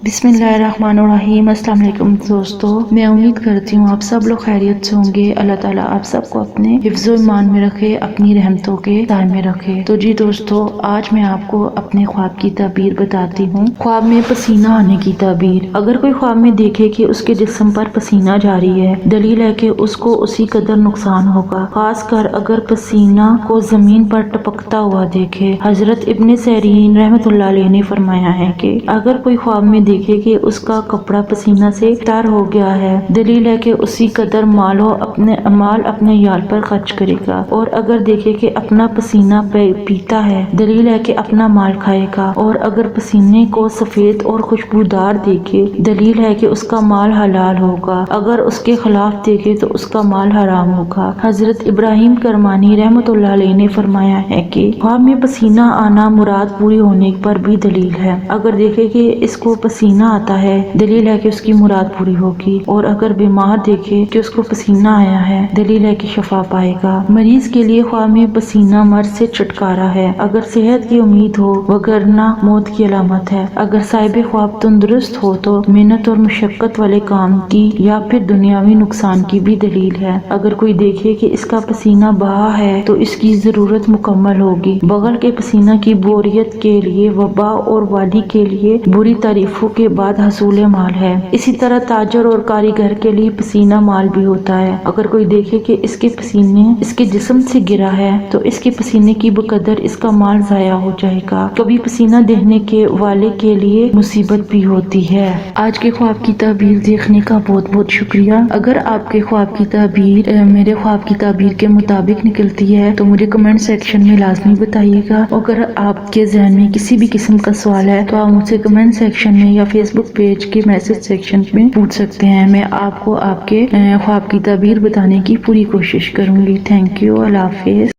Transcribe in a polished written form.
बिस्मिल्लाहिर्रहमानिर्रहीम। अस्सलाम वालेकुम दोस्तों, मैं उम्मीद करती हूँ आप सब लोग खैरियत से होंगे। अल्लाह ताला आप सबको अपने हिफ्ज़ो ईमान में रखे, अपनी रहमतों के दाए में रखे। तो जी दोस्तों, आज मैं आपको अपने ख्वाब की ताबीर बताती हूँ। ख्वाब में पसीना आने की ताबीर। अगर कोई ख्वाब में देखे कि उसके जिस्म पर पसीना जारी है, दलील है कि उसको उसी कदर नुकसान होगा। खासकर अगर पसीना को जमीन पर टपकता हुआ देखे। हजरत इब्ने सरीन रहमतुल्लाह अलैह ने फरमाया है कि अगर कोई ख्वाब में देखे कि उसका कपड़ा पसीना से तर हो गया है, दलील है कि उसी कदर माल अपने याल पर खर्च करेगा। और अगर देखे कि अपना पसीना पीता है, दलील है कि अपना माल खाएगा। और अगर पसीने को सफेद और खुशबूदार देखे, दलील है कि उसका माल हलाल होगा। अगर उसके खिलाफ देखे तो उसका माल हराम होगा। हजरत इब्राहिम करमानी रहमतुल्लाह अलैह ने फरमाया है कि ख्वाब में पसीना आना मुराद पूरी होने पर भी दलील है। अगर देखे कि इसको पसीना आता है, दलील है कि उसकी मुराद पूरी होगी। और अगर बीमार देखे कि उसको पसीना आया है, दलील है कि शफा पाएगा। मरीज के लिए ख्वाब में पसीना मर्ज से छुटकारा है। अगर सेहत की उम्मीद हो, वगरना मौत की अलामत है। अगर साहिब ख्वाब तंदुरुस्त हो तो मेहनत और मुशक्कत वाले काम की या फिर दुनियावी नुकसान की भी दलील है। अगर कोई देखे कि इसका पसीना बहा है तो इसकी जरूरत मुकम्मल होगी। बगल के पसीना की बोरियत के लिए वबा और वाली के लिए बुरी तारीफों के बाद हसूल माल है। इसी तरह ताजर और कारीगर के लिए पसीना माल भी होता है। अगर कोई देखे कि इसके पसीने इसके जिस्म से गिरा है तो इसके पसीने की बकदर इसका माल जाया हो जाएगा। कभी पसीना देने के वाले के लिए मुसीबत भी होती है। आज के ख्वाब की ताबीर देखने का बहुत बहुत शुक्रिया। अगर आपके ख्वाब की ताबीर मेरे ख्वाब की ताबीर के मुताबिक निकलती है तो मुझे कमेंट सेक्शन में लाजमी बताइएगा। अगर आपके ज़हन में किसी भी किस्म का सवाल है तो आप मुझसे कमेंट सेक्शन में या फेसबुक पेज के मैसेज सेक्शन में पूछ सकते हैं। मैं आपको आपके ख्वाब की ताबीर बताने की पूरी कोशिश करूंगी। Thank you. Allah Hafiz.